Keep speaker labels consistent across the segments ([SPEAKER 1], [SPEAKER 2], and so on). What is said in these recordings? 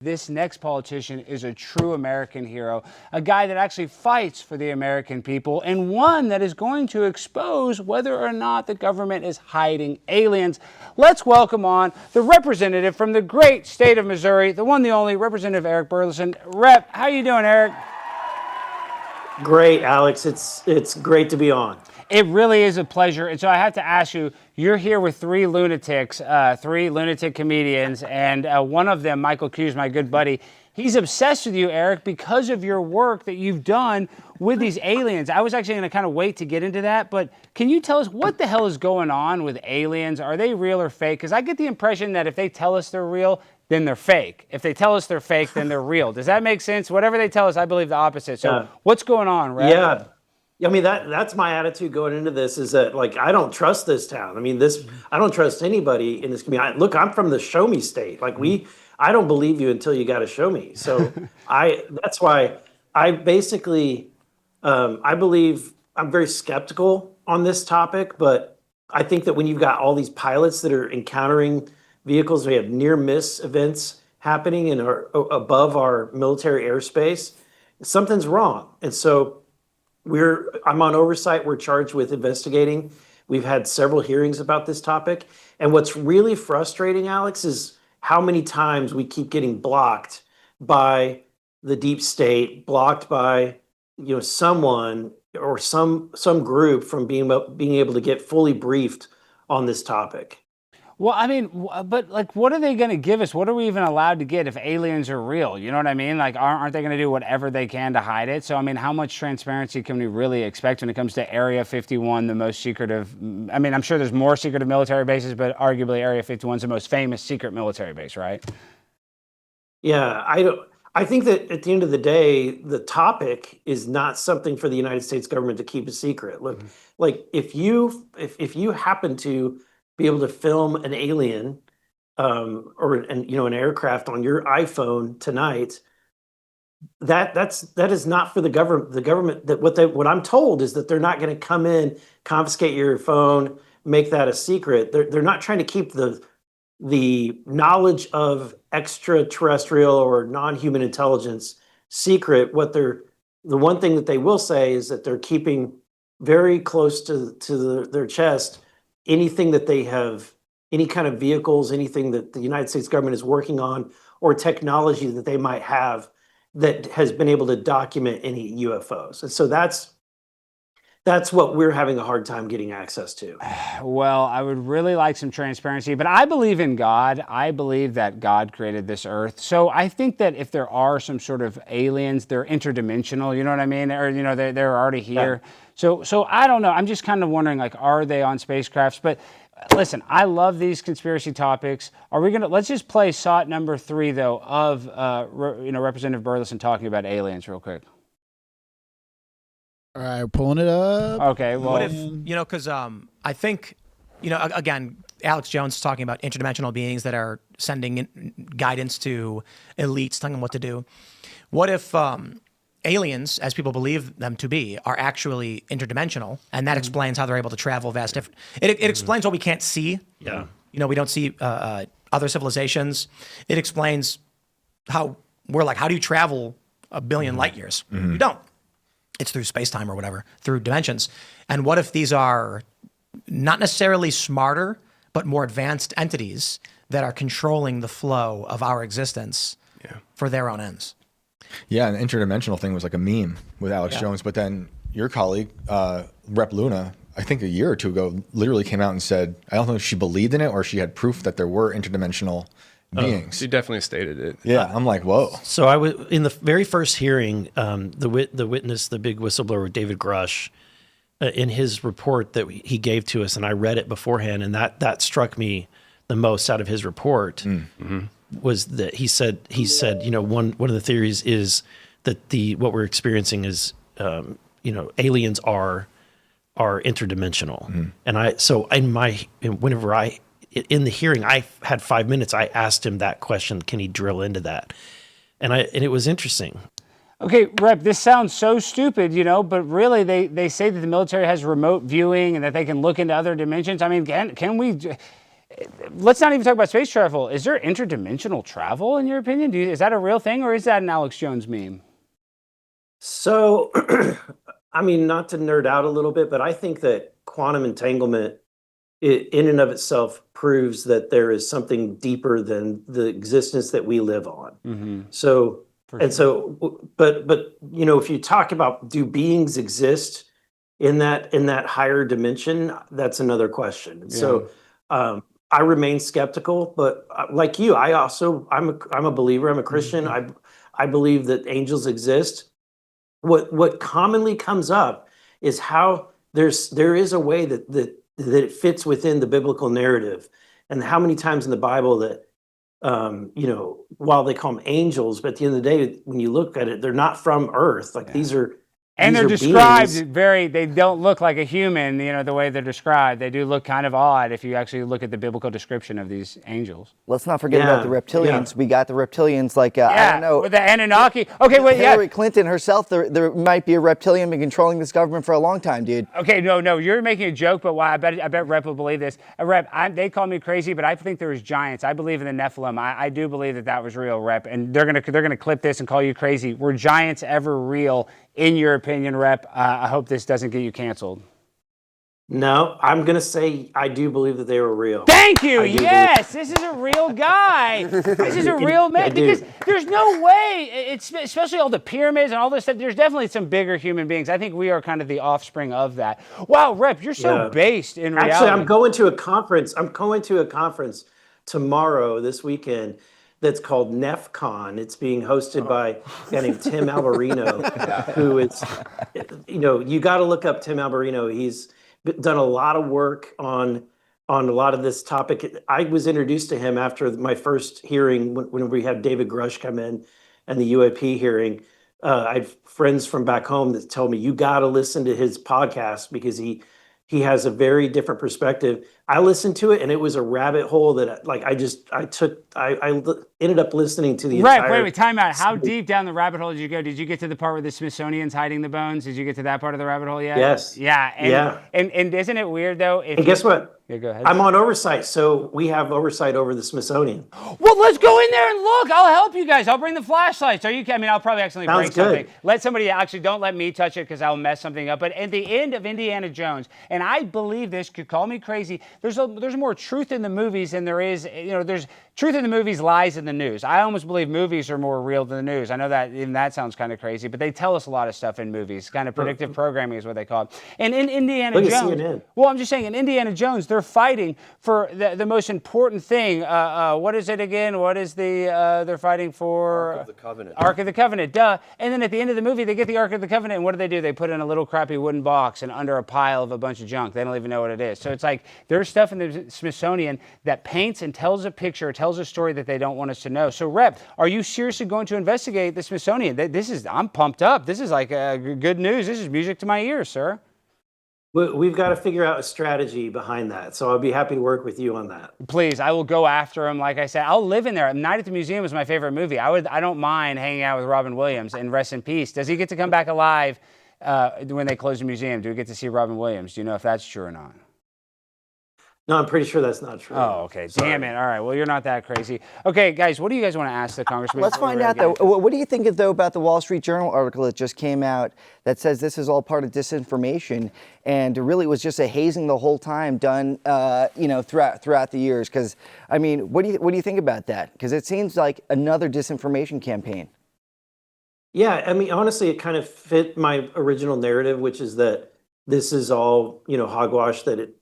[SPEAKER 1] This next politician is a true American hero, a guy that actually fights for the American people, and one that is going to expose whether or not the government is hiding aliens. Let's welcome on the representative from the great state of Missouri, the one, the only, Representative Eric Burlison. Rep, how you doing, Eric?
[SPEAKER 2] Great, Alex. It's great to be on.
[SPEAKER 1] It really is a pleasure. And so I have to ask you, you're here with three lunatic comedians, and one of them, Michael Q's my good buddy, he's obsessed with you, Eric, because of your work that you've done with these aliens. I was actually going to kind of wait to get into that, but can you tell us what the hell is going on with aliens? Are they real or fake? Because I get the impression that if they tell us they're real, then they're fake. If they tell us they're fake, then they're real. Does that make sense? Whatever they tell us, I believe the opposite. So what's going on, Rep?
[SPEAKER 2] Yeah. I mean, that's my attitude going into this, is that, like, I don't trust this town. I mean, I don't trust anybody in this community. Look, I'm from the show me state. Like, I don't believe you until you got to show me. So that's why I basically, I believe I'm very skeptical on this topic, but I think that when you've got all these pilots that are encountering vehicles, we have near miss events happening and are above our military airspace, something's wrong. And so I'm on oversight. We're charged with investigating. We've had several hearings about this topic. And what's really frustrating, Alex, is how many times we keep getting blocked by the deep state, blocked by, someone or some group from being able to get fully briefed on this topic.
[SPEAKER 1] Well, I mean, but like, what are they going to give us? What are we even allowed to get if aliens are real? You know what I mean? Like, aren't they going to do whatever they can to hide it? So, I mean, how much transparency can we really expect when it comes to Area 51, the most secretive? I mean, I'm sure there's more secretive military bases, but arguably Area 51 is the most famous secret military base, right?
[SPEAKER 2] Yeah, I think that at the end of the day, the topic is not something for the United States government to keep a secret. Look, like, if you happen to be able to film an alien or an aircraft on your iPhone tonight, that is not for the government. The government, what I'm told is that they're not going to come in, confiscate your phone, make that a secret. They're not trying to keep the knowledge of extraterrestrial or non-human intelligence secret. The one thing that they will say is that they're keeping very close to their chest anything that they have, any kind of vehicles, anything that the United States government is working on, or technology that they might have that has been able to document any UFOs. And so that's what we're having a hard time getting access to.
[SPEAKER 1] Well, I would really like some transparency, but I believe in God. I believe that God created this earth. So I think that if there are some sort of aliens, they're interdimensional, you know what I mean? Or, they're already here. Yeah. So I don't know. I'm just kind of wondering, like, are they on spacecrafts? But listen, I love these conspiracy topics. Let's just play SOT number 3, though, of, Representative Burlison talking about aliens real quick.
[SPEAKER 3] All right, pulling it up.
[SPEAKER 1] Okay, well,
[SPEAKER 4] what if, because I think, again, Alex Jones is talking about interdimensional beings that are sending guidance to elites, telling them what to do. What if aliens, as people believe them to be, are actually interdimensional, and that explains how they're able to travel vast different. It explains what we can't see.
[SPEAKER 2] Yeah.
[SPEAKER 4] We don't see other civilizations. It explains how we're like, how do you travel a billion light years? You don't. It's through space-time or whatever, through dimensions. And what if these are not necessarily smarter, but more advanced entities that are controlling the flow of our existence for their own ends?
[SPEAKER 5] Yeah, an interdimensional thing was like a meme with Alex Jones, but then your colleague, Rep Luna, I think a year or two ago, literally came out and said, I don't know if she believed in it or she had proof that there were interdimensional beings.
[SPEAKER 6] She definitely stated it.
[SPEAKER 5] Yeah, I'm like, whoa.
[SPEAKER 7] So I was in the very first hearing, the witness, the big whistleblower, David Grush, in his report that he gave to us, and I read it beforehand, and that struck me the most out of his report. Was that he said one of the theories is that what we're experiencing is aliens are interdimensional, and whenever in the hearing I had 5 minutes, I asked him that question, can he drill into that, and it was interesting.
[SPEAKER 1] Okay, Rep, this sounds so stupid, but really they say that the military has remote viewing and that they can look into other dimensions. I mean, can we? let's not even talk about space travel. Is there interdimensional travel in your opinion? Is that a real thing, or is that an Alex Jones meme?
[SPEAKER 2] So, I mean, not to nerd out a little bit, but I think that quantum entanglement in and of itself proves that there is something deeper than the existence that we live on. So, but you know, if you talk about do beings exist in that higher dimension, that's another question. So, I remain skeptical, but like you, I'm a believer. I'm a Christian. I believe that angels exist. What commonly comes up is how there is a way that it fits within the biblical narrative, and how many times in the Bible that you know, while they call them angels, but at the end of the day, when you look at it, they're not from Earth. Like these are
[SPEAKER 1] And
[SPEAKER 2] these
[SPEAKER 1] they're
[SPEAKER 2] are
[SPEAKER 1] described
[SPEAKER 2] beings.
[SPEAKER 1] they don't look like a human, you know, the way they're described. They do look kind of odd if you actually look at the biblical description of these angels.
[SPEAKER 3] Let's not forget about the reptilians. We got the reptilians like, I don't know.
[SPEAKER 1] With the Anunnaki. Okay, wait,
[SPEAKER 3] Hillary Clinton herself, there might be a reptilian been controlling this government for a long time, dude.
[SPEAKER 1] Okay, no, you're making a joke, but why? I bet Rep will believe this. Rep, they call me crazy, but I think there was giants. I believe in the Nephilim. I do believe that was real, Rep, and they're gonna clip this and call you crazy. Were giants ever real, in your opinion, Rep? I hope this doesn't get you canceled.
[SPEAKER 2] No, I'm gonna say I do believe that they were real.
[SPEAKER 1] Thank you. Yes, this is a real guy. This is a real man. Because there's no way, it's especially all the pyramids and all this stuff. There's definitely some bigger human beings. I think we are kind of the offspring of that. Wow, Rep, you're so based in reality.
[SPEAKER 2] Actually, I'm going to a conference. I'm going to a conference tomorrow, this weekend, that's called NEFCON. It's being hosted by a guy named Tim Alberino, who is, you know, you got to look up Tim Alberino. He's done a lot of work on a lot of this topic. I was introduced to him after my first hearing when we had David Grush come in and the UAP hearing. I have friends from back home that tell me you got to listen to his podcast because he has a very different perspective. I listened to it and it was a rabbit hole that I ended up listening to the entire.
[SPEAKER 1] Wait, time out. How deep down the rabbit hole did you go? Did you get to the part where the Smithsonian's hiding the bones? Did you get to that part of the rabbit hole yet?
[SPEAKER 2] Yes.
[SPEAKER 1] Yeah. And isn't it weird though?
[SPEAKER 2] And guess what?
[SPEAKER 1] Yeah, go ahead.
[SPEAKER 2] I'm on oversight, so we have oversight over the Smithsonian.
[SPEAKER 1] Well, let's go in there and look. I'll help you guys. I'll bring the flashlights. I'll probably accidentally break something. Let somebody don't let me touch it because I'll mess something up. But at the end of Indiana Jones, and I believe this, could call me crazy, there's more truth in the movies than there is, there's truth in the movies, lies in the news. I almost believe movies are more real than the news. I know that even that sounds kind of crazy, but they tell us a lot of stuff in movies. Kind of predictive programming is what they call it. And in Indiana Jones, well, I'm just saying, in Indiana Jones, they're fighting for the most important thing. What is it again? What is they're fighting for?
[SPEAKER 6] Ark of the Covenant.
[SPEAKER 1] Ark of the Covenant, duh. And then at the end of the movie, they get the Ark of the Covenant, and what do? They put it in a little crappy wooden box and under a pile of a bunch of junk. They don't even know what it is. So it's like there's stuff in the Smithsonian that paints and tells a picture, tells a story that they don't want us to know. So, Rep, are you seriously going to investigate the Smithsonian? I'm pumped up. This is like good news. This is music to my ears, sir.
[SPEAKER 2] We've got to figure out a strategy behind that. So I'll be happy to work with you on that.
[SPEAKER 1] Please, I will go after him. Like I said, I'll live in there. Night at the Museum is my favorite movie. I don't mind hanging out with Robin Williams, and rest in peace. Does he get to come back alive when they close the museum? Do we get to see Robin Williams? Do you know if that's true or not?
[SPEAKER 2] No, I'm pretty sure that's not true.
[SPEAKER 1] Oh, okay.
[SPEAKER 2] Sorry.
[SPEAKER 1] Damn it. All right. Well, you're not that crazy. Okay, guys, what do you guys want to ask the congressman?
[SPEAKER 3] Let's find out, though. What do you think, though, about the Wall Street Journal article that just came out that says this is all part of disinformation and really was just a hazing the whole time done, throughout the years? Because, I mean, what do you think about that? Because it seems like another disinformation campaign.
[SPEAKER 2] Yeah, I mean, honestly, it kind of fit my original narrative, which is that this is all, hogwash, that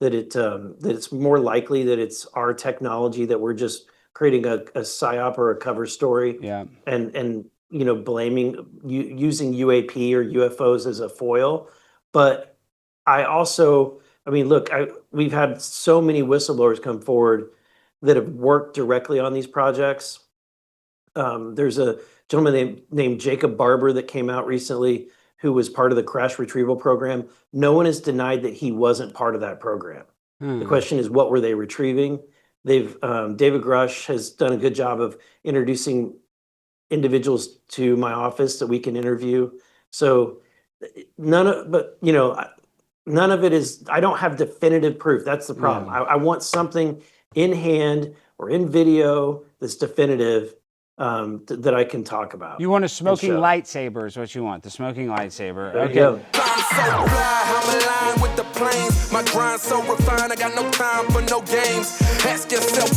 [SPEAKER 2] it's more likely that it's our technology, that we're just creating a psyop or a cover story.
[SPEAKER 1] Yeah.
[SPEAKER 2] And blaming using UAP or UFOs as a foil. But we've had so many whistleblowers come forward that have worked directly on these projects. There's a gentleman named Jacob Barber that came out recently who was part of the crash retrieval program. No one has denied that he wasn't part of that program. The question is, what were they retrieving? David Grush has done a good job of introducing individuals to my office that we can interview. So none of it is, I don't have definitive proof. That's the problem. I want something in hand or in video that's definitive that I can talk about.
[SPEAKER 1] You want a smoking
[SPEAKER 2] show.
[SPEAKER 1] lightsaber is what you want, the smoking lightsaber.
[SPEAKER 2] There you go.
[SPEAKER 6] I'm so fly, I'm aligned with the planes. My grind so refined, I got no time for no games. Ask yourself